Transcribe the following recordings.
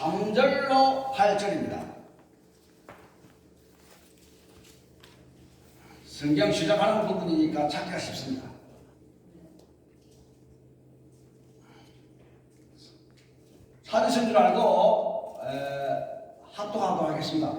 3절로 8절입니다. 성경 시작하는 부분이니까 찾기가 쉽습니다. 찾으신 줄 알고 합독하도록 하겠습니다.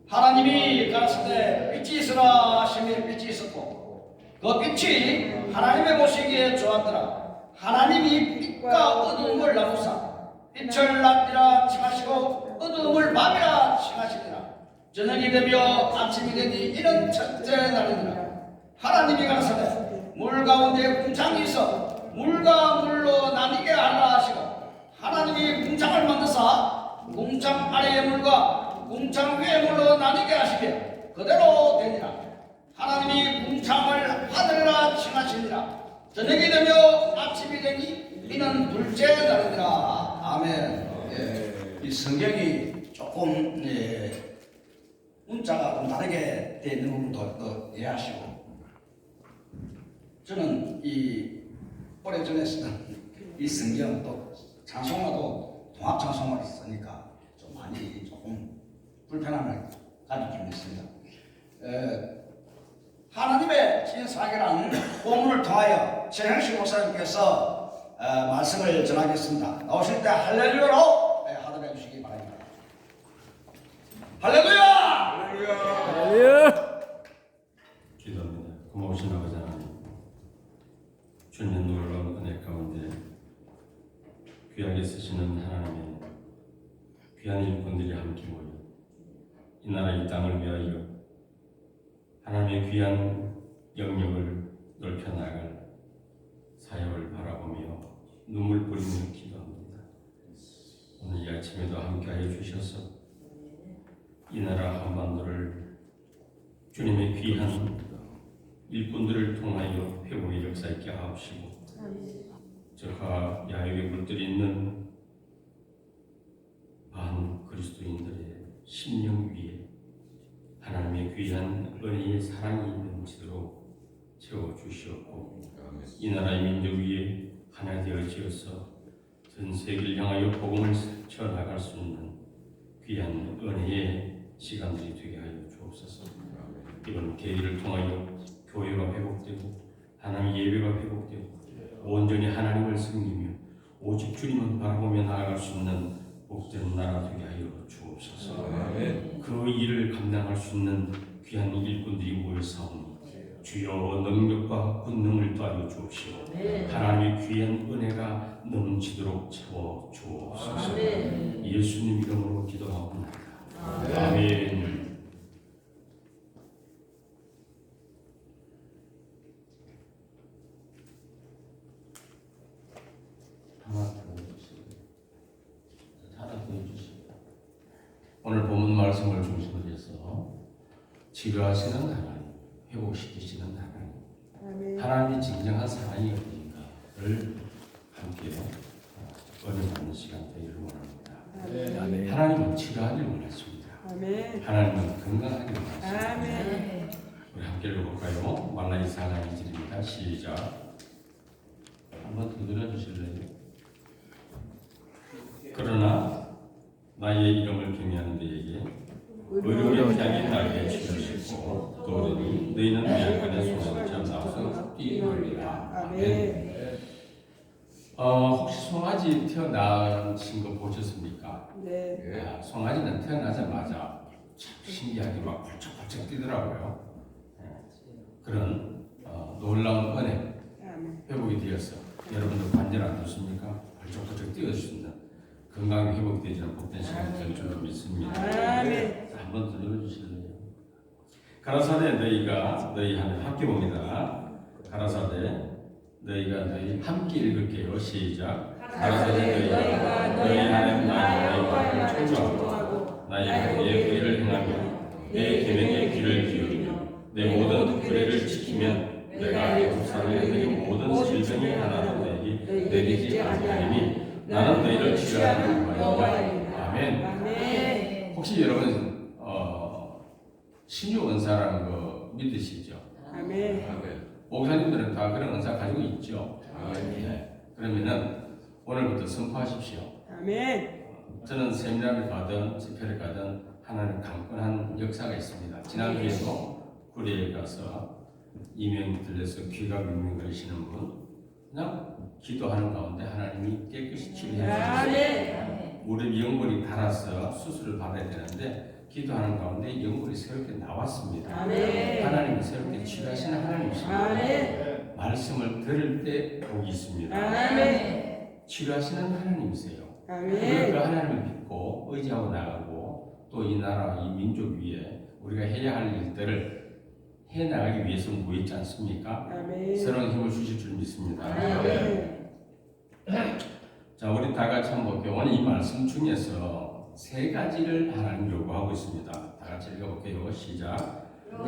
하나님이 가라사대 빛이 있으라 하시니 빛이 있었고 그 빛이 하나님의 보시기에 좋았더라. 하나님이 빛과 어두움을 나누사 빛을 낮이라 칭하시고 어두움을 밤이라 칭하시니라. 저녁이 되며 아침이 되니 이는 첫째 날이니라. 하나님이 가라사대 물 가운데 궁창이 있어 물과 물로 나뉘게 하라 하시고 하나님이 궁창을 만드사 궁창 아래의 물과 궁창 위의 물로 나뉘게 하시되 그대로 되니라. 하나님이 궁창을 하늘이라 칭하시니라. 저녁이 되며 아침이 되니 이는 둘째 날이니라. 아멘. 이 성경이 조금 문자가 좀 다르게 되어 있는 부분도 이해하시고, 저는 이 오래전에 쓰던 이 성경 또 찬송가도 통합 찬송가를 쓰니까 좀 많이 조금 불편함을 가지고 있습니다. 하나님의 신사계라는 본문을 통하여 최형식 목사님께서 말씀을 전하겠습니다. 나오실 때 할렐루야로 하도해 주시기 바랍니다. 할렐루야! 할렐루야! 기도합니다. 고마우신 아버지 하나님, 주님의 놀라운 은혜 가운데 귀하게 쓰시는 하나님의 귀한 일꾼들이 함께 모여 이 나라 이 땅을 위하여 하나님의 귀한 영역을 넓혀 나갈 사역을 바라보며 눈물 뿌리며 기도합니다. 오늘 이 아침에도 함께하여 주셔서 이 나라 한반도를 주님의 귀한 일꾼들을 통하여 회복의 역사 있게 하옵시고, 저하 야유의 물들이 있는 반 그리스도인들의 심령 위에 하나님의 귀한 은혜의 사랑이 넘치도록 채워주시옵고, 이 나라의 민족 위에 하나 되어지어서 전 세계를 향하여 복음을 쳐나갈 수 있는 귀한 은혜의 시간들이 되게 하여 주옵소서. 이번 계기를 통하여 교회가 회복되고 하나님 예배가 회복되고 온전히 하나님을 섬기며 오직 주님을 바라보며 나아갈 수 있는 복된 나라 되게 하여 주옵소서. 그 일을 감당할 수 있는 귀한 일꾼들이 모여사오니 주여 능력과 권능을 더하여 주옵시고 하나님의 귀한 은혜가 넘치도록 채워 주옵소서. 예수님 이름으로 기도하옵나이다. 아멘. 오늘 본문 말씀을 중심으로 해서 치료하시는 하나님, 회복시키시는 하나님, 하나님이 진정한 사랑이 어딘가를 함께 은혜받는 시간 되기를 원합니다. 하나님은 치료하기를 원하십니다. 하나님은 건강하기를 원하십니다. 우리 함께 읽어볼까요? 말라기 4장 2절입니다. 시작. 한번 더 들어주실래요? 그러나 나의 이름을 경외하는 자에게 의로운 향이 나게 주시고 또르니 너희는 내 안간의 소원처럼 나와서 뛰놀리라. 아멘. 혹시 송아지 태어나신 거 보셨습니까? 네. 송아지는 태어나자마자 참 신기하게 막 벌쩍벌쩍 뛰더라고요. 그런 놀라운 은혜 회복이 되어서 여러분들 관절 안 좋습니까? 벌쩍벌쩍 뛰어줄 수 있는 건강이 회복되지는 복된 시간이 될 줄로 믿습니다. 한번 더 들어주실래요? 가라사대 너희가 너희 하나님 함께 봅니다. 가라사대 너희가 너희 함께 읽을게요. 시작. 가라사대 너희가 너희 하나님 나의 여호와를 청조하고 나의 의를 행하며 내 계명에 귀를 기울이며 내 모든 규례를 지키면 내가 예루살렘에 너희 모든 질병이 하나도 내리지 아니하리니 나는 너희를 치료하는 여호와이니라. 아멘. 혹시 여러분 신유 은사라는 거 믿으시죠? 아멘. 목사님들은 다 그런 은사 가지고 있죠. 네. 그러면은 오늘부터 선포하십시오. 아멘. 저는 세미나를 가든 집회를 가든 하나님 강권한 역사가 있습니다. 지난주에도 구례에 가서 이명이 들려서 귀가 밍밍거리시는 분 그냥 기도하는 가운데 하나님이 깨끗이 치료해 주셨어요. 무릎 연골이 닳아서 수술을 받아야 되는데 기도하는 가운데 연골이 새롭게 나왔습니다. 아멘. 하나님이 새롭게 치료하시는 하나님이십니다. 아멘. 말씀을 들을 때 복이 있습니다. 아멘. 치료하시는 하나님이세요. 그 아멘. 하나님을 믿고 의지하고 나가고 또 이 나라 이 민족 위에 우리가 해야 할 일들을 해 나가기 위해서는 뭐 있지 않습니까? 아멘. 새로운 힘을 주실 줄 믿습니다. 아멘. 자, 우리 다 같이 한번 볼게요. 오늘 이 말씀 중에서 세 가지를 하나님 요구하고 있습니다. 다 같이 읽어볼게요. 시작.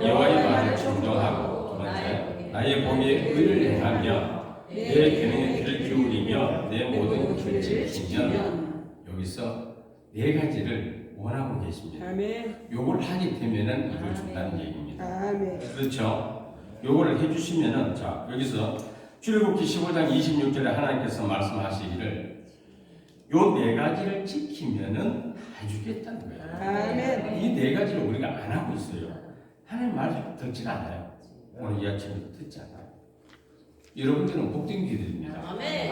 여호와의 말에 순종하고 두 번째 나의 법에 의를 행하며 내 계명에 귀를 기울이며 내 모든 길을 지키면 여기서 네 가지를 원하고 계십니다. 아멘. 요걸 하게 되면은 이루어진다는 얘기입니다. 아멘. 그렇죠? 요거를 해주시면은 자 여기서 출애굽기 15장 26절에 하나님께서 말씀하시기를 요 네 가지를 지키면은 해주겠다는 거예요. 아멘. 이 네 가지를 우리가 안 하고 있어요. 하나님 말을 듣지 않아요. 오늘 이 아침에도 듣지 않아요. 여러분들은 복된 귀들입니다.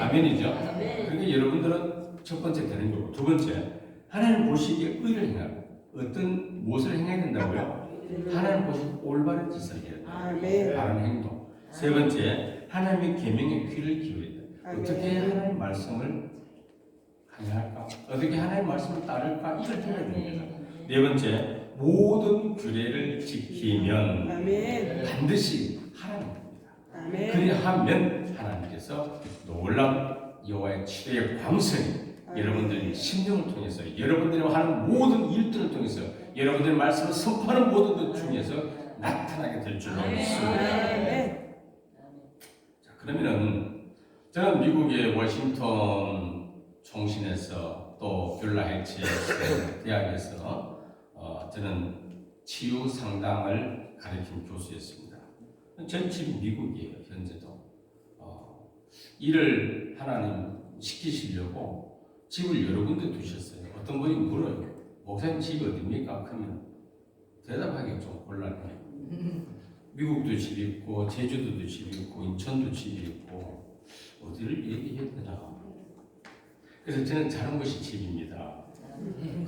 아멘이죠? 그러니까 여러분들은 첫 번째 되는 거고 두 번째 하나님 보시기에 의를 행하고 어떤 무엇을 행해야 된다고요? 하나님 보시기에 올바른 짓을 해야 돼요. 아멘. 바른 행동. 세 번째 하나님의 계명에 귀를 기울여야 돼요. 어떻게 하나님 말씀을 행할까? 어떻게 하나님 말씀을 따를까? 이걸 해야 됩니다. 네 번째 모든 규례를 지키면 아멘. 반드시 하라는 겁니다. 아멘. 그래야 하면 하나님께서 놀라운 여호와의 치료의 광선이 여러분들의 심령을 통해서 여러분들이 하는 모든 일들을 통해서 여러분들의 말씀을 선포하는 모든 것 중에서 나타나게 될 줄로 믿습니다. 아멘. 자, 그러면은 저는 미국의 워싱턴 총신에서 또 귤라헤치 대학에서 저는 치유 상담을 가르친 교수였습니다. 전 지금 미국이에요. 현재도 일을 하나님 시키시려고 집을 여러 군데 두셨어요. 어떤 분이 물어요. 목사님 집이 어디입니까? 그러면 대답하기가 좀 곤란해요. 미국도 집 있고 제주도도 집 있고 인천도 집이 있고 어디를 얘기해야 되나. 그래서 저는 자는 것이 집입니다.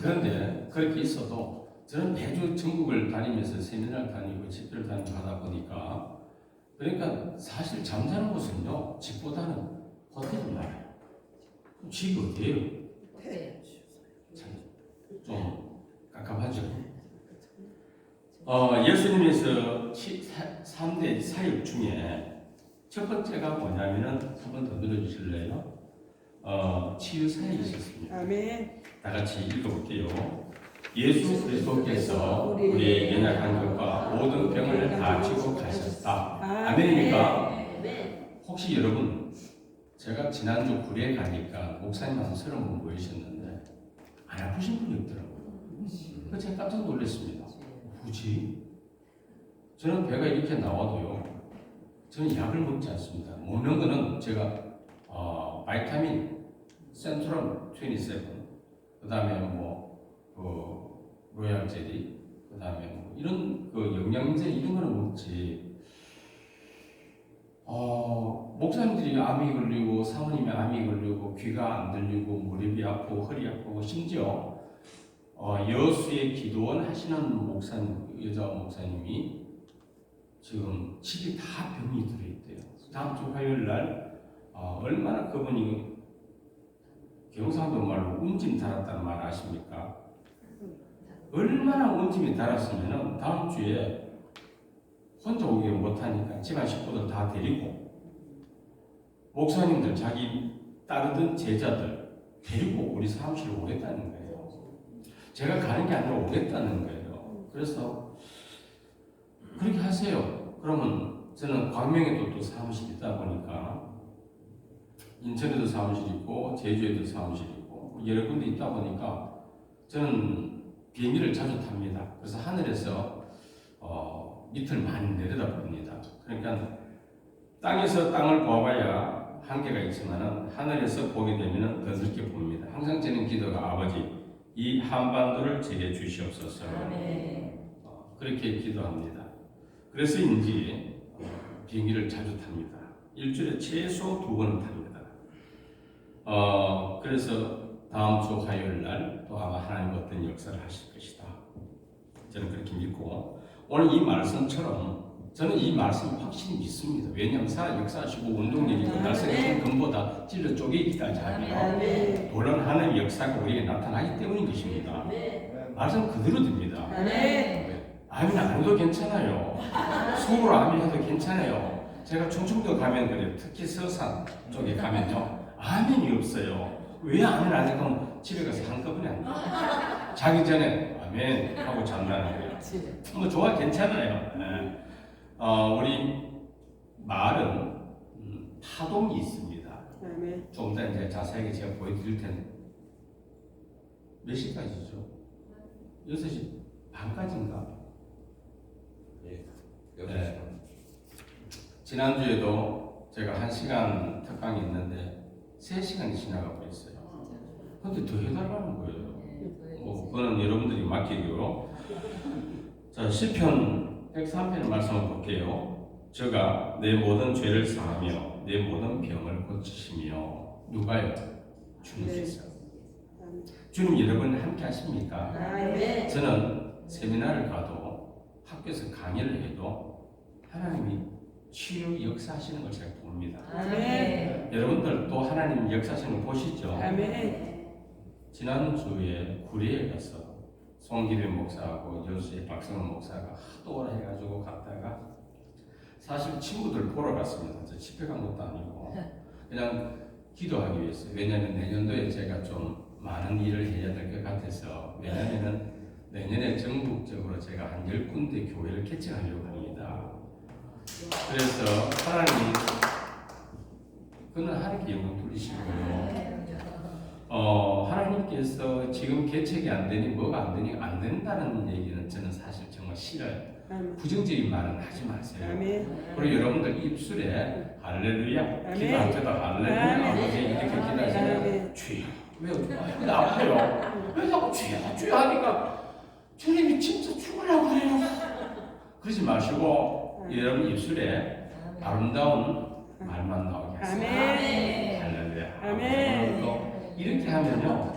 그런데 그렇게 있어도 저는 매주 전국을 다니면서 세미나를 다니고 집회를 다니고 하다 보니까 그러니까 사실 잠자는 곳은요 집보다는 호텔이 많아요. 그럼 집이 어디예요? 좀 깝깝하죠. 예수님에서 3대 사역 중에 첫 번째가 뭐냐면은 한 번 더 들어주실래요? 치유 사역이 있었습니다. 아멘. 다 같이 읽어볼게요. 예수 그리스도께서 우리의 연약한 것과 모든 병을 다 지고 가셨다. 아멘입니까? 혹시 여러분 제가 지난주 구례에 가니까 목사님 한 30분 모이셨는데 안 아프신 분이 없더라고요. 그래서 제가 깜짝 놀랐습니다. 뭐지? 저는 배가 이렇게 나와도요. 저는 약을 먹지 않습니다. 먹는 거는 제가 바이타민 센트럼 27, 그 다음에 로얄 젤리, 그 다음에 이런 영양제 이런 거는 먹지. 목사님들이 암이 걸리고 사모님이 암이 걸리고 귀가 안 들리고 무릎이 아프고 허리 아프고 심지어 여수의 기도원 하시는 목사님, 여자 목사님이 지금 집이 다 병이 들어있대요. 다음 주 화요일 날 얼마나 그분이 경상도 말로 움짐 달았다는 말 아십니까? 얼마나 움짐이 달았으면 다음 주에 혼자 오기 못하니까 집안 식구들 다 데리고 목사님들 자기 따르던 제자들 데리고 우리 사무실에 오겠다는 거예요. 제가 가는 게 아니라 오겠다는 거예요. 그래서 그렇게 하세요. 그러면 저는 광명에도 또 사무실이 있다 보니까 인천에도 사무실 있고 제주에도 사무실 있고 여러 군데 있다 보니까 저는 비행기를 자주 탑니다. 그래서 하늘에서 밑을 많이 내려다봅니다. 그러니까 땅에서 땅을 보아봐야 한계가 있지만은 하늘에서 보게 되면은 더 넓게 봅니다. 항상 저는 기도가 아버지 이 한반도를 제게 주시옵소서. 그렇게 기도합니다. 그래서인지 비행기를 자주 탑니다. 일주일에 최소 2번은 탑니다. 그래서 다음 주 화요일 날 또 아마 하나님 어떤 역사를 하실 것이다. 저는 그렇게 믿고 오늘 이 말씀처럼 저는 이 말씀 확실히 믿습니다. 왜냐하면 살아 역사하시고 운동력이 날쌘 금보다 찔러 쪼개기까지 하며 물론 하나님의 역사가 우리에게 나타나기 때문인 것입니다. 말씀 그대로 됩니다. 아멘 안 해도 괜찮아요. 속으로 아멘 해도 괜찮아요. 제가 충청도 가면 그래요. 특히 서산 쪽에 가면요. 아멘이 없어요. 왜 아멘 안 해도 집에 가서 한꺼번에 안 돼요. 자기 전에 아멘 하고 잠나는 거예요. 뭐 좋아 괜찮아요. 우리 말은 파동이 있습니다. 좀 이따 이제 자세하게 제가 보여드릴 텐데 몇 시까지죠? 6시 반까지인가? 네. 지난주에도 제가 1시간 특강이 있는데 3시간이 지나가고 있어요. 근데 더 해달라는 거예요. 그거는 여러분들이 맡기기로. 자, 시편 103편의 말씀을 볼게요. 저가 내 모든 죄를 사하며 내 모든 병을 고치시며 누가요? 주님께서. 주님 여러분 함께 하십니까? 저는 세미나를 가도 학교에서 강의를 해도 하나님이 치유 역사하시는 걸 제가 봅니다. 여러분들 또 하나님 역사하시는 거 보시죠? 지난주에 구리에 가서 송기빈 목사하고 여수의 박성훈 목사가 하도 오라 해가지고 갔다가 사실 친구들 보러 갔습니다. 저 집회 간 것도 아니고 그냥 기도하기 위해서. 왜냐하면 내년도에 제가 좀 많은 일을 해야 될 것 같아서. 왜냐하면 내년에 전국적으로 제가 한 10군데 교회를 개척하려고 합니다. 그래서 하나님이 그는 하나님께 영광 돌리시고요. 하나님께서 지금 개척이 안 되니 뭐가 안 되니 안 된다는 얘기는 저는 사실 정말 싫어요. 부정적인 말은 하지 마세요. 그리고 여러분들 입술에 할렐루야 기도할 때도 할렐루야 아버지 이렇게 기도하시면 주여 왜 아파요? 왜 자꾸 주여 주여 하니까 주님이 진짜 죽으려고 그래요. 그러지 마시고 여러분 입술에 아름다운 말만 나오게 하세요. 할렐루야 아멘. 이렇게 하면요,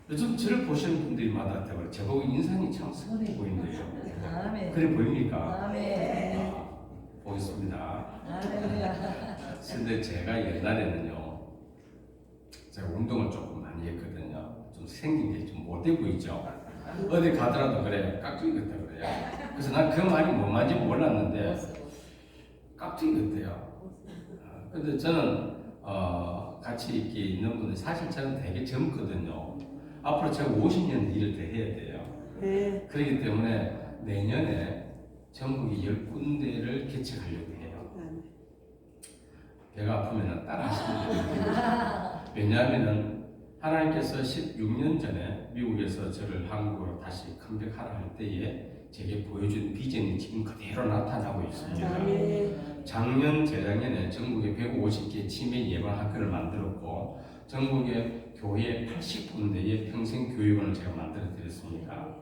요즘 저를 보시는 분들마다 저보고 인상이 참 선해 보인대요. 그래 보입니까? 보겠습니다. 근데 제가 옛날에는요, 제가 운동을 조금 많이 했거든요. 좀 생긴 게 좀 못돼 보이죠? 어디 가더라도 그래요. 깍두기 같다 그래요. 그래서 난 그 말이 뭔 말인지 몰랐는데 깍두기 같대요. 근데 저는 같이 이렇게 있는 분들 사실 저는 되게 젊거든요. 앞으로 제가 50년 일을 더 해야 돼요. 그렇기 때문에 내년에 전국에 10군데를 개척하려고 해요. 배가 아프면 따라 하시면 돼요. 왜냐하면 하나님께서 16년 전에 미국에서 저를 한국으로 다시 컴백하라 할 때에 제게 보여준 비전이 지금 그대로 나타나고 있습니다. 작년, 재작년에 전국에 150개 치매 예방 학교를 만들었고 전국에 교회 80군데의 평생 교육원을 제가 만들어 드렸습니다.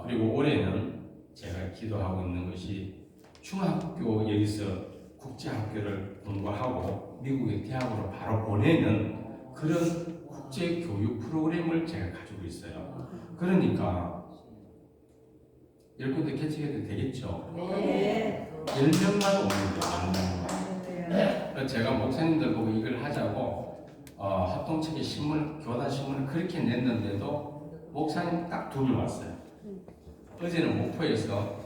그리고 올해는 제가 기도하고 있는 것이 중학교 여기서 국제학교를 공부하고 미국의 대학으로 바로 보내는 그런 국제교육 프로그램을 제가 가지고 있어요. 그러니까 10군데 개척해도 되겠죠? 10명만 오면 돼요. 제가 목사님들 보고 이걸 하자고 합동체계 신문, 교단 신문을 그렇게 냈는데도 목사님 딱 2분 왔어요. 어제는 목포에서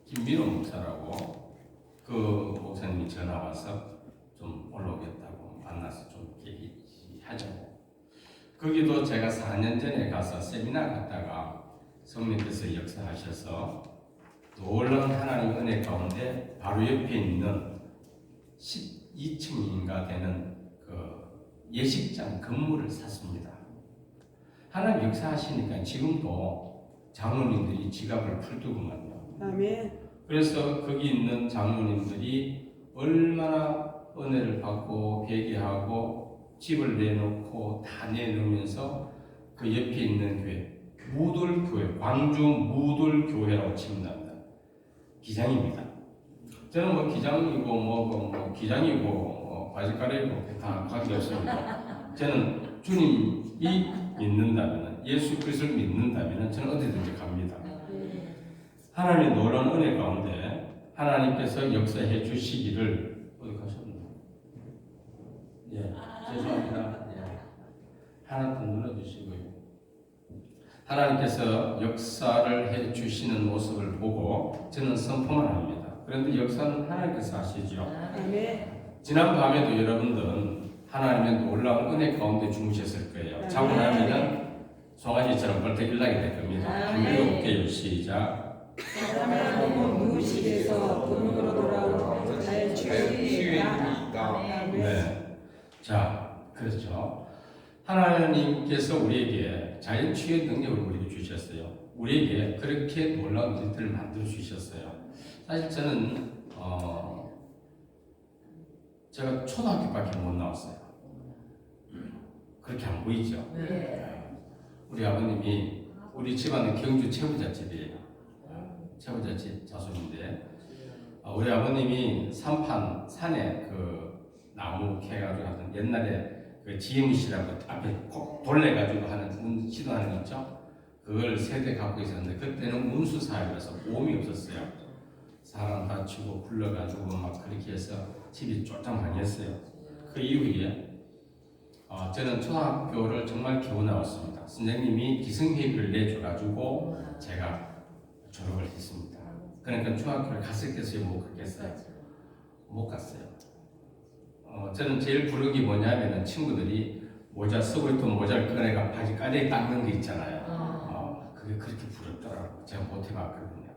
김민호 목사라고 그 목사님이 전화 와서 좀 올라오겠다고 만나서 좀 얘기하자고. 거기도 제가 4년 전에 가서 세미나 갔다가 성령께서 역사하셔서 놀라운 하나님의 은혜 가운데 바로 옆에 있는 12층인가 되는 그 예식장 건물을 샀습니다. 하나님 역사하시니까 지금도 장로님들이 지갑을 풀두고만요. 그래서 거기 있는 장로님들이 얼마나 은혜를 받고 회개하고 집을 내놓고 다 내놓으면서 그 옆에 있는 교회 무돌교회, 광주 무돌교회라고 칭답니다. 기장입니다. 저는 뭐 기장이고 뭐 기장이고 바지가리고 다 관계없습니다. 저는 주님이 믿는다면, 예수 그리스도를 믿는다면 저는 어디든지 갑니다. 하나님의 놀라운 은혜 가운데 하나님께서 역사해 주시기를 어디 가셨나요? 예, 죄송합니다. 예. 하나 더 눌러주시고요. 하나님께서 역사를 해 주시는 모습을 보고 저는 선포만 합니다. 그런데 역사는 하나님께서 하시죠. 아멘. 지난 밤에도 여러분들은 하나님의 놀라운 은혜 가운데 주무셨을 거예요. 자고 나면은 송아지처럼 벌떡 일어나게 될 겁니다. 한번 읽어볼게요. 시작. 사람은 무의식에서 본으로 돌아온 자의 치유이니까. 네. 자, 그렇죠. 하나님께서 우리에게 자연 치유의 능력을 우리에게 주셨어요. 우리에게 그렇게 놀라운 일들을 만들어 주셨어요. 사실 저는 제가 초등학교밖에 못 나왔어요. 그렇게 안 보이죠? 우리 아버님이 우리 집안은 경주 최부잣집이에요. 최부잣집 자손인데 우리 아버님이 산에 그 나무 캐가지고 하던 옛날에 그 지음씨라고 앞에 콕 돌려가지고 하는 문 시도하는 거 있죠? 그걸 세대 갖고 있었는데 그때는 운수 사회라서 보험이 없었어요. 사람 다치고 굴러가지고 막 그렇게 해서 집이 쫄딱 많이 했어요. 그 이후에 저는 초등학교를 정말 겨우 나왔습니다. 선생님이 기승회비를 내줘가지고 제가 졸업을 했습니다. 그러니까 중학교를 갔을 때서야 못 갔겠어요. 못 갔어요. 저는 제일 부러운 게 뭐냐면은 친구들이 모자 쓰고 있던 모자를 꺼내가 바지 까지에 닦는 게 있잖아요. 그게 그렇게 부럽더라고요. 제가 못 해봤거든요.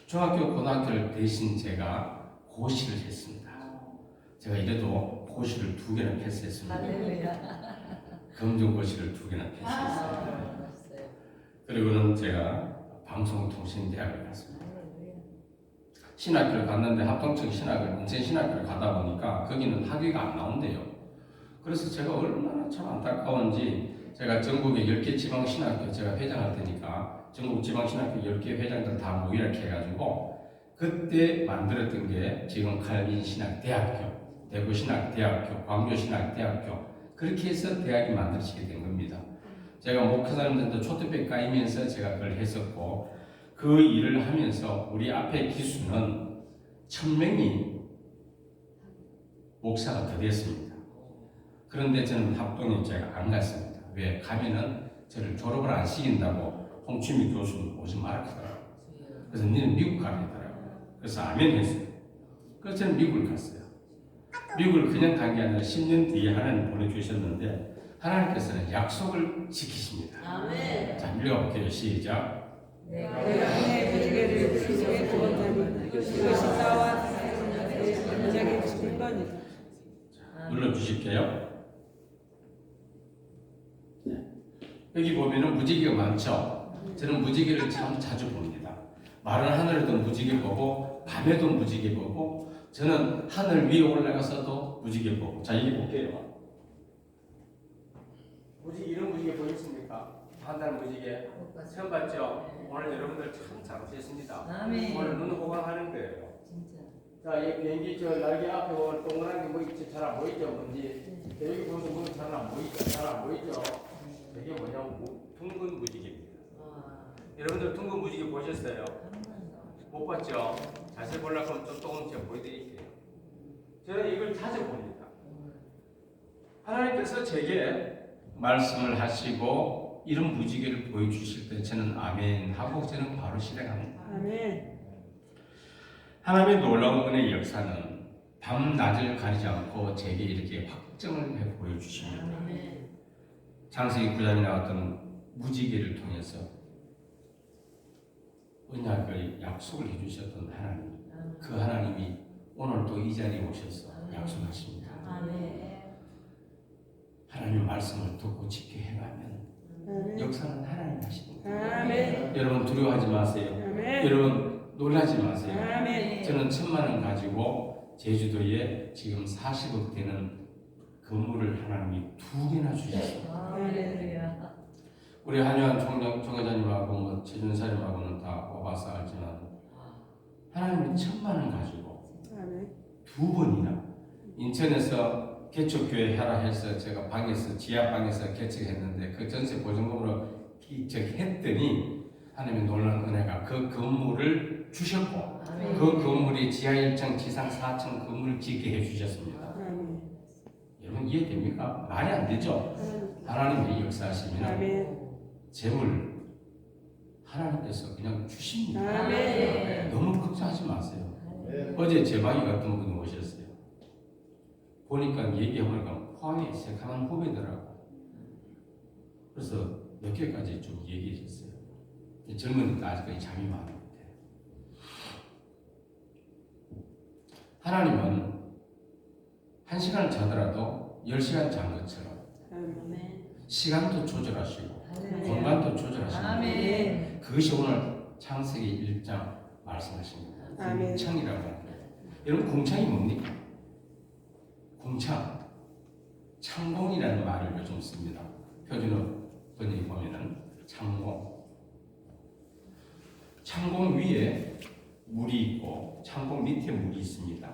중학교, 고등학교를 대신 제가 고시를 했습니다. 제가 이래도 고시를 2개나 패스했습니다. 검정고시를 2개나 패스했습니다. 그리고는 제가 방송통신대학을 갔습니다. 신학교를 갔는데 합동적 신학을, 인생신학교를 가다 보니까 거기는 학위가 안 나온대요. 그래서 제가 얼마나 참 안타까운지 제가 전국의 10개 지방신학교 제가 회장할 테니까 전국 지방신학교 10개 회장들 다 모이라 해가지고 그때 만들었던 게 지금 칼빈신학대학교, 대구신학대학교, 광주신학대학교 그렇게 해서 대학이 만들어지게 된 겁니다. 제가 목회자님들도 초대배 까이면서 제가 그걸 했었고 그 일을 하면서 우리 앞에 기수는 1000명이 목사가 더 됐습니다. 그런데 저는 합동에 제가 안 갔습니다. 왜? 가면은 저를 졸업을 안 시킨다고 홍춘미 교수는 오지 말았더라고요. 그래서 너는 미국 가겠더라고요. 그래서 아멘 했어요. 그래서 저는 미국을 갔어요. 미국을 그냥 간 게 아니라 10년 뒤에 하나님 보내주셨는데 하나님께서는 약속을 지키십니다. 아멘. 자, 읽어볼게요. 시작. 내가 내 무지개를 스스로에 두었다니 이것이 나와 내 인정에 주실 거니라. 눌러주실게요. 네. 여기 보면은 무지개가 많죠? 저는 무지개를 참 자주 봅니다. 마른 하늘에도 무지개 보고 밤에도 무지개 보고 저는 하늘 위에 올라가서도 무지개 보고 자 이게 볼게요. 무지개 이런 무지개 보이십니까? 한달 무지개 처음 봤죠? 오늘 여러분들 참 잘하셨습니다. 아멘. 오늘 눈 호강하는 거예요. 진짜. 자, 이 비행기 저 날개 앞에 보면 동그란 게 뭐 있지? 잘 안 보이죠? 뭔지 여기 보면 뭐 잘 안 보이죠? 잘 안 보이죠? 이게 뭐냐면 둥근 무지개입니다. 여러분들 둥근 무지개 보셨어요? 못 봤죠? 자세히 보려고 하면 좀 조금 제가 보여드릴게요. 저는 이걸 자주 봅니다. 하나님께서 제게 말씀을 하시고 이런 무지개를 보여주실 때 저는 아멘 하고 저는 바로 실행합니다. 아멘. 하나님의 놀라운 은혜의 역사는 밤낮을 가리지 않고 제게 이렇게 확정을 해 보여주십니다. 창세기 9장에 나왔던 무지개를 통해서 언약의 약속을 해주셨던 하나님, 그 하나님이 오늘도 이 자리에 오셔서 약속하십니다. 하나님의 말씀을 듣고 지켜 행하면 역사는 하나님 하십니다. 아멘. 여러분 두려워하지 마세요. 아멘. 여러분 놀라지 마세요. 아멘. 저는 1000만 원 가지고 제주도에 지금 40억 되는 건물을 하나님이 2개나 주셨습니다. 할렐루야. 우리 한유한 총회장님하고 뭐 최준사님하고는 다 와봐서 알지만 하나님이 1,000만 원 가지고 아멘. 2번이나 인천에서 개척교회 하라 해서 제가 방에서 지하방에서 개척했는데 그 전세 보증금으로 했더니 하나님의 놀라운 은혜가 그 건물을 주셨고 그 건물이 지하 1층 지상 4층 건물을 짓게 해주셨습니다. 아멘. 여러분 이해됩니까? 말이 안 되죠? 하나님의 역사하시면 아멘. 재물 하나님께서 그냥 주십니다. 아멘. 너무 걱정하지 마세요. 어제 제 방에 갔던 분이 오셨어요. 보니까 얘기해보니까 포항에 새카만 후배더라고. 그래서 몇 개까지 좀 얘기해 줬어요. 젊으니까 아직까지 잠이 많은 것 같아요. 하나님은 1시간을 자더라도 10시간 잔 것처럼 시간도 조절하시고 공간도 조절하시고 아멘. 그것이 오늘 창세기 1장 말씀하신 겁니다. 아멘. 궁창이라고 하는 거예요. 여러분 궁창이 뭡니까? 궁창, 창공이라는 말을 요즘 씁니다. 표준어 번역에 보면은 창공. 창공 위에 물이 있고 창공 밑에 물이 있습니다.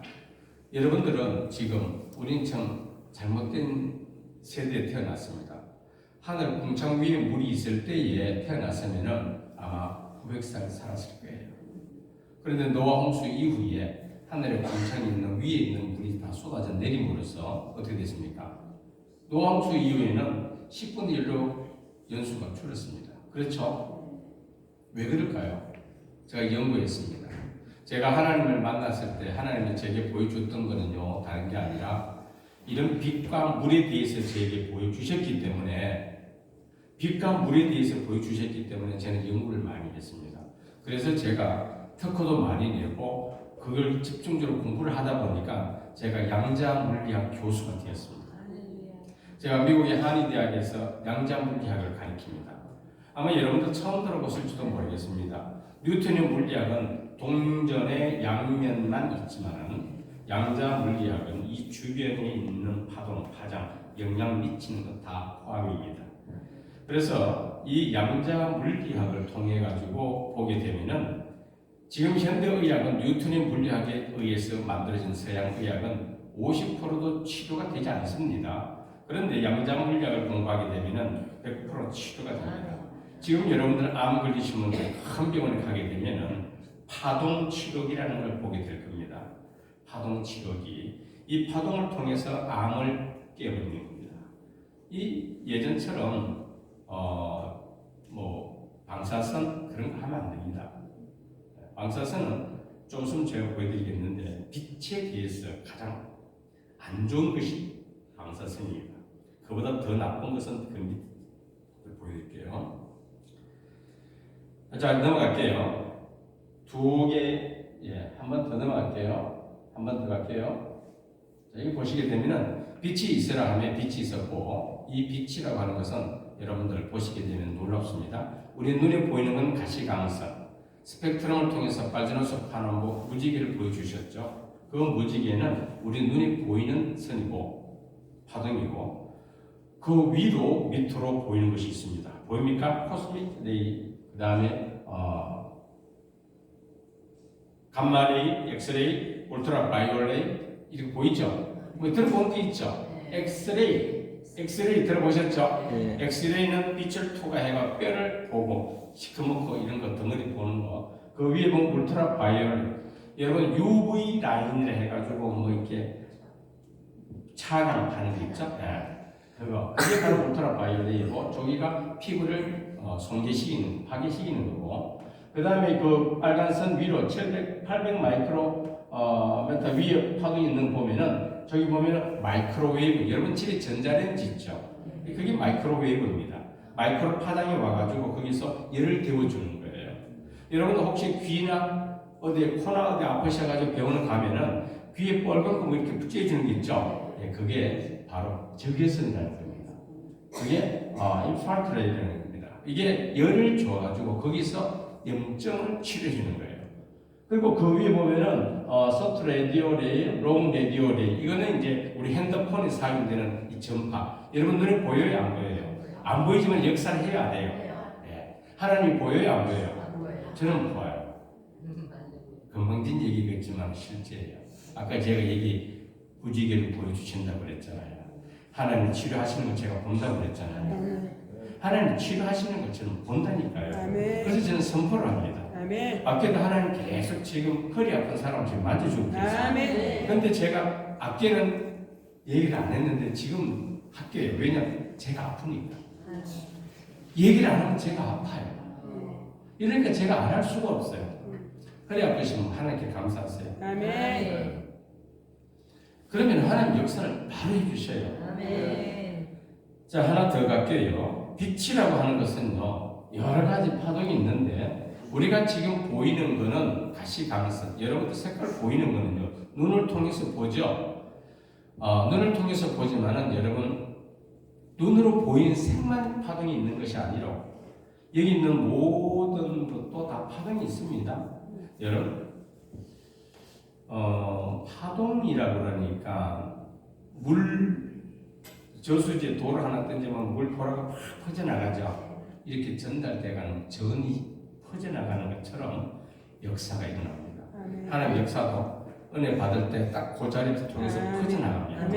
여러분들은 지금 우리는 참 잘못된 세대에 태어났습니다. 하늘 궁창 위에 물이 있을 때에 태어났으면은 아마 900살 살았을 거예요. 그런데 노아 홍수 이후에 하늘에 궁창이 있는 위에 있는 물이 다 쏟아져 내림으로써 어떻게 됐습니까? 노아 홍수 이후에는 10분의 1로 연수가 줄었습니다. 그렇죠? 왜 그럴까요? 제가 연구했습니다. 제가 하나님을 만났을 때 하나님이 제게 보여줬던 거는요 다른 게 아니라 이런 빛과 물에 대해서 제게 보여주셨기 때문에 빛과 물에 대해서 보여주셨기 때문에 저는 연구를 많이 했습니다. 그래서 제가 특허도 많이 내고 그걸 집중적으로 공부를 하다 보니까 제가 양자물리학 교수가 되었습니다. 제가 미국의 한의대학에서 양자물리학을 가르칩니다. 아마 여러분도 처음 들어보실지도 모르겠습니다. 뉴턴의 물리학은 동전의 양면만 있지만 양자물리학은 이 주변에 있는 파동, 파장, 영향 미치는 것 다 포함입니다. 그래서 이 양자물리학을 통해 가지고 보게 되면은 지금 현대의학은 뉴턴의 물리학에 의해서 만들어진 서양의학은 50%도 치료가 되지 않습니다. 그런데 양자물리학을 공부하게 되면은 100% 치료가 됩니다. 지금 여러분들 암 걸리신 분들 큰 병원에 가게 되면은 파동 치료기라는 걸 보게 될 겁니다. 파동 치료기. 이 파동을 통해서 암을 깨버리는 겁니다. 이 예전처럼 방사선 그런 거 하면 안 됩니다. 방사선은 좀 있으면 제가 보여드리겠는데 빛에 대해서 가장 안 좋은 것이 방사선입니다. 그보다 더 나쁜 것은 그 밑을 보여드릴게요. 자, 넘어갈게요. 한 번 더 넘어갈게요. 한 번 더 갈게요. 자, 여기 보시게 되면은 빛이 있으라 하면 빛이 있었고 이 빛이라고 하는 것은 여러분들 보시게 되면 놀랍습니다. 우리 눈에 보이는 건 가시광선, 스펙트럼을 통해서 빨주노스 파남보 무지개를 보여주셨죠. 그 무지개는 우리 눈에 보이는 선이고 파동이고 그 위로 밑으로 보이는 것이 있습니다. 보입니까? 코스믹 레이, 그 다음에 감마레이, 엑스레이, 울트라 바이올레이 이렇게 보이죠? 뭐 들어본 게 있죠? 엑스레이 들어보셨죠? 네. 엑스레이는 빛을 투과해가 뼈를 보고 시커멓고 이런 거 덩어리 보는 거. 그 위에 보면 울트라 바이올렛. 여러분 UV 라인이라 해가지고 뭐 이렇게 차광하는 게 있죠? 네. 그게 바로 울트라 바이올렛이고 저기가 피부를 손괴시키는, 파괴시키는 거고. 그 다음에 그 빨간 선 위로 800 마이크로 메타 위에 파동이 있는 거 보면은 저기 보면 마이크로웨이브, 여러분 집에 전자레인지 있죠? 그게 마이크로웨이브입니다. 마이크로 파장이 와가지고 거기서 열을 데워주는 거예요. 여러분 혹시 귀나 어디 코나 어디 아프셔가지고 병원에 가면은 귀에 빨간 거 뭐 이렇게 붙여주는 게 있죠? 예, 그게 바로 적외선이라는 겁니다. 그게 인프라레드라는 겁니다. 이게 열을 줘가지고 거기서 염증을 치료해주는 거예요. 그리고 그 위에 보면은 소프트 라디오 레이, 롱 라디오 레이 이거는 이제 우리 핸드폰에 사용되는 이 전파. 여러분 눈에 보여요, 안 보여요? 안 보이지만 역사를 해야 돼요. 네. 하나님이 보여요, 안 보여요? 저는 보여요. 금방진 얘기겠지만 실제예요. 아까 제가 얘기 부지개를 보여주신다고 그랬잖아요. 하나님 치료하시는 거 제가 본다고 그랬잖아요. 하나님 치료하시는 거 저는 본다니까요. 그래서 저는 선포를 합니다. 아껴도 하나님 계속 지금 허리 아픈 사람 지금 만져주고 계세요. 그런데 제가 아껴는 얘기를 안 했는데 지금 학교에 왜냐면 제가 아프니까. 얘기를 안 하면 제가 아파요. 이러니까 제가 안 할 수가 없어요. 허리 아프시면 하나님께 감사하세요. 그러면 하나님 역사를 바로 해주셔요. 자, 하나 더 갈게요. 빛이라고 하는 것은요, 여러 가지 파동이 있는데, 우리가 지금 보이는 거는 가시광선. 여러분들 색깔 보이는 거는요, 눈을 통해서 보죠. 눈을 통해서 보지만은 여러분, 눈으로 보이는 색만 파동이 있는 것이 아니라, 여기 있는 모든 것도 다 파동이 있습니다. 여러분, 파동이라고 그러니까, 저수지에 돌을 하나 던지면 물 보라가 팍 퍼져나가죠. 이렇게 전달돼가는 전이 퍼져나가는 것처럼 역사가 일어납니다. 하나님 역사도 은혜 받을 때 딱 그 자리를 통해서 퍼져나갑니다.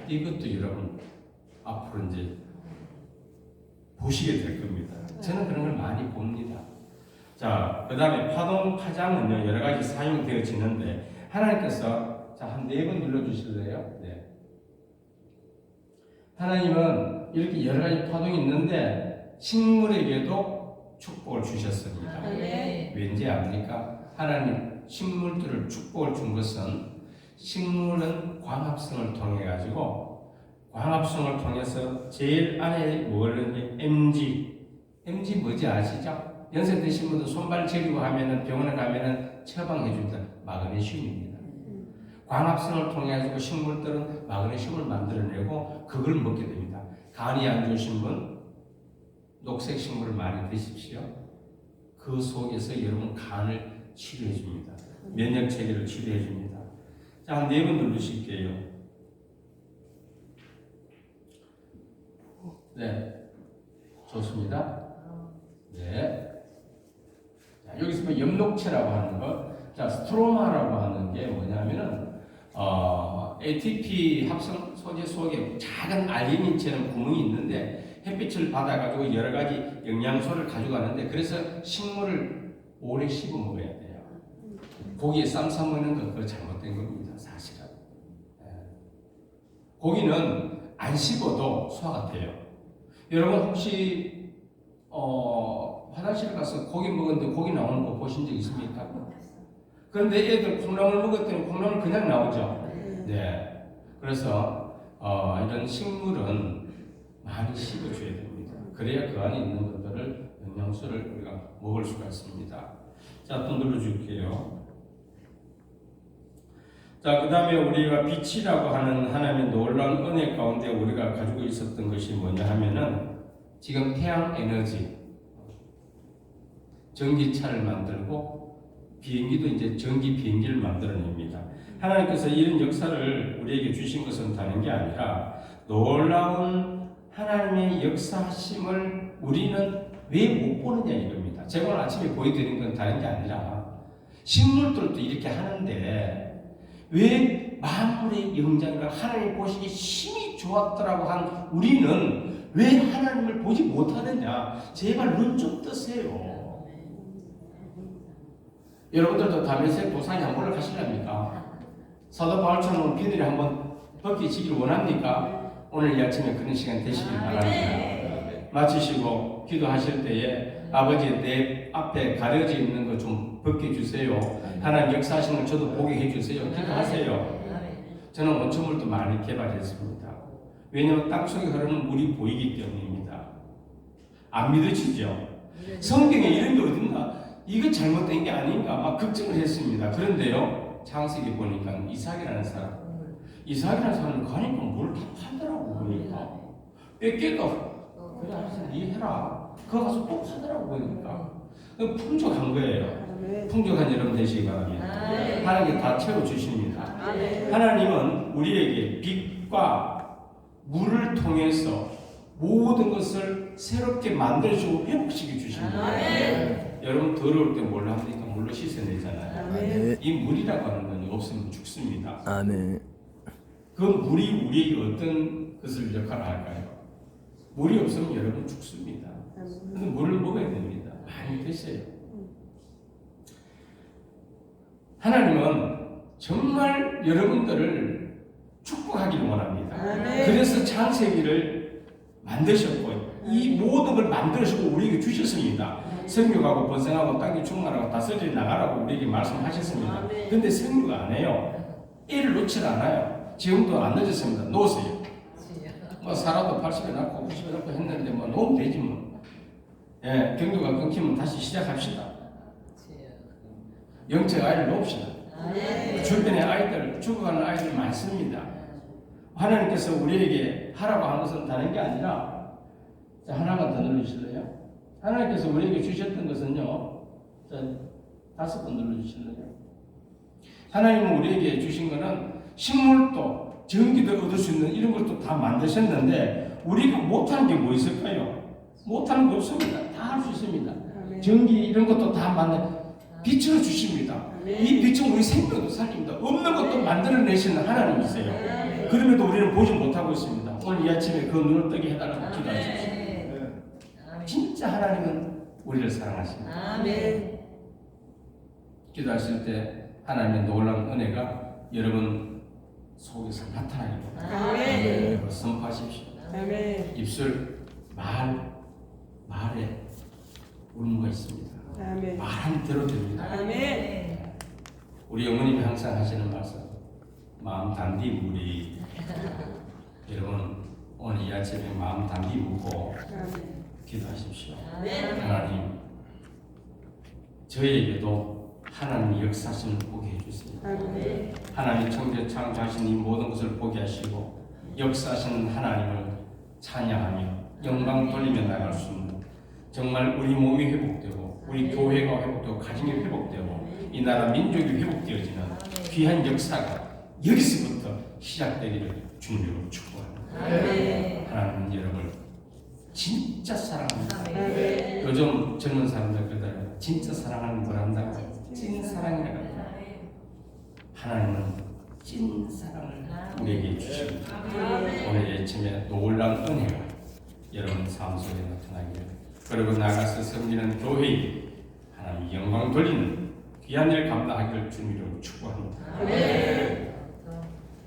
이것도 여러분 앞으로 이제 보시게 될 겁니다. 저는 그런 걸 많이 봅니다. 자, 그 다음에 파동 파장은요 여러 가지 사용되어지는데 하나님께서 자, 한 4번 눌러주실래요? 네. 하나님은 이렇게 여러 가지 파동이 있는데 식물에게도 축복을 주셨습니다. 왠지 압니까? 하나님 식물들을 축복을 준 것은 식물은 광합성을 통해 가지고 광합성을 통해서 제일 안에 뭐를 MG 뭐지 아시죠? 연세 드신 분들 손발 저리고 하면은 병원에 가면은 처방해 줍니다. 마그네슘입니다. 광합성을 통해 가지고 식물들은 마그네슘을 만들어내고 그걸 먹게 됩니다. 간이 안 좋으신 분 녹색 식물을 많이 드십시오. 그 속에서 여러분 간을 치료해 줍니다. 면역 체계를 치료해 줍니다. 자, 한 4번 누르실게요. 네, 좋습니다. 네. 자, 여기서 뭐 엽록체라고 하는 거, 자, 스트로마라고 하는 게 뭐냐면은 ATP 합성 소재 속에 작은 알리닌처럼 구멍이 있는데 햇빛을 받아가지고 여러 가지 영양소를 가져가는데 그래서 식물을 오래 씹어 먹어야 돼요. 고기에 쌈 싸 먹는 건 그거 잘못된 겁니다, 사실은. 고기는 안 씹어도 소화가 돼요. 여러분 혹시 화장실 가서 고기 먹었는데 고기 나오는 거 보신 적 있습니까? 그런데 애들 콩나물 먹었더니 콩나물 그냥 나오죠. 네. 그래서 이런 식물은 많이 씹어줘야 됩니다. 그래야 그 안에 있는 것들을 영양소를 우리가 먹을 수가 있습니다. 자, 또 눌러줄게요. 자, 그 다음에 우리가 빛이라고 하는 하나님의 놀라운 은혜 가운데 우리가 가지고 있었던 것이 뭐냐 하면은 지금 태양 에너지, 전기차를 만들고 비행기도 이제 전기 비행기를 만들어냅니다. 하나님께서 이런 역사를 우리에게 주신 것은 다른 게 아니라 놀라운 하나님의 역사하심을 우리는 왜 못 보느냐 이겁니다. 제가 오늘 아침에 보여드린 건 다른 게 아니라 식물들도 이렇게 하는데 왜 만물의 영장이라 하나님 보시기에 힘이 좋았더라고 한 우리는 왜 하나님을 보지 못하느냐. 제발 눈 좀 뜨세요. 여러분들도 다메섹 도상에 한번 올라가시렵니까? 사도 바울처럼 비늘이 한번 벗기시길 원합니까? 오늘 이 아침에 그런 시간 되시길 바랍니다. 마치시고 기도하실 때에 아버지 내 앞에 가려져 있는 거 좀 벗겨주세요. 하나님 역사하시는 걸 저도 보게 해주세요. 기도하세요. 저는 온천물도 많이 개발했습니다. 왜냐하면 땅속에 흐르는 물이 보이기 때문입니다. 안 믿어지죠? 성경에 이런 게 어딨나? 이거 잘못된 게 아닌가 막 걱정을 했습니다. 그런데요, 창세기 보니까 이삭이라는 사람은 가니까 뭘 다 팔더라고. 보니까 뺏겨도 그래 알았어 이해해라. 그거 가서 또 팔더라고. 보니까 풍족한 거예요. 풍족한 여러분 되시기 바랍니다. 하나님께 다 채워주십니다. 하나님은 우리에게 빛과 물을 통해서 모든 것을 새롭게 만들어주고 회복시켜 주십니다. 여러분 더러울 때 뭘 합니까? 물로 씻어내잖아요. 이 물이라고 하는 건 없으면 죽습니다. 아멘. 그 물이 우리에게 어떤 것을 역할을 할까요? 물이 없으면 여러분 죽습니다. 근데 물을 먹어야 됩니다. 많이 드세요. 하나님은 정말 여러분들을 축복하기를 원합니다. 그래서 창세기를 만드셨고 이 모든 걸 만들으시고 우리에게 주셨습니다. 생육하고 번성하고 땅에 충만하고 다스려 나가라고 우리에게 말씀하셨습니다. 근데 생육 안 해요. 애를 놓질 않아요. 지금도 안 늦었습니다. 놓으세요. 뭐 살아도 80에 낳고 90에 낳고 했는데 뭐 놓으면 되지 뭐. 예, 경주가 끊기면 다시 시작합시다. 영적 아이를 놓읍시다. 주변에 아이들, 죽어가는 아이들 많습니다. 하나님께서 우리에게 하라고 한 것은 다른 게 아니라, 자, 하나만 더 눌러주실래요? 하나님께서 우리에게 주셨던 것은요, 자, 5번 눌러주실래요? 하나님은 우리에게 주신 것은 식물도 전기도 얻을 수 있는 이런 것도 다 만드셨는데, 우리가 못하는 게 뭐 있을까요? 못하는 거 없습니다. 다 할 수 있습니다. 전기 이런 것도 다 빛을 주십니다. 이 빛은 우리 생명도 살립니다. 없는 것도 만들어내시는 하나님이세요. 그럼에도 우리는 보지 못하고 있습니다. 오늘 이 아침에 그 눈을 뜨게 해달라고 기도하십시오. 진짜 하나님은 우리를 사랑하십니다. 기도하실 때 하나님의 놀라운 은혜가 여러분 속에서 나타나기를 바랍니다. 선포하십시오. 입술, 말에 울무가 있습니다. 말한 대로 됩니다. 우리 어머님이 항상 하시는 말씀, 마음 단디 무리. 여러분 오늘 이 아침에 마음 단디 묻고 기도하십시오. 하나님, 저에게도 하나님의 역사심을 보게 해주세요. 하나님 창조 창조하신 이 모든 것을 보게 하시고 역사하시는 하나님을 찬양하며 영광 돌리며 나갈 수 있는, 정말 우리 몸이 회복되고 우리 교회가 회복되고 가정이 회복되고 이 나라 민족이 회복되어지는 귀한 역사가 여기서부터 시작되기를 주님으로 축복합니다. 하나님은 여러분을 진짜 사랑합니다. 요즘 젊은 사람들 그러더라고요. 진짜 사랑하는 걸 한다고. 찐 사랑이라고 합니다. 하나님은 찐 사랑을 우리에게 주십니다. 오늘 아침에 놀라운 은혜가 여러분 삶 속에 나타나기를, 그리고 나가서 섬기는 교회에 하나님 영광 돌리는 귀한 일 감당하기를 주님으로 축복합니다.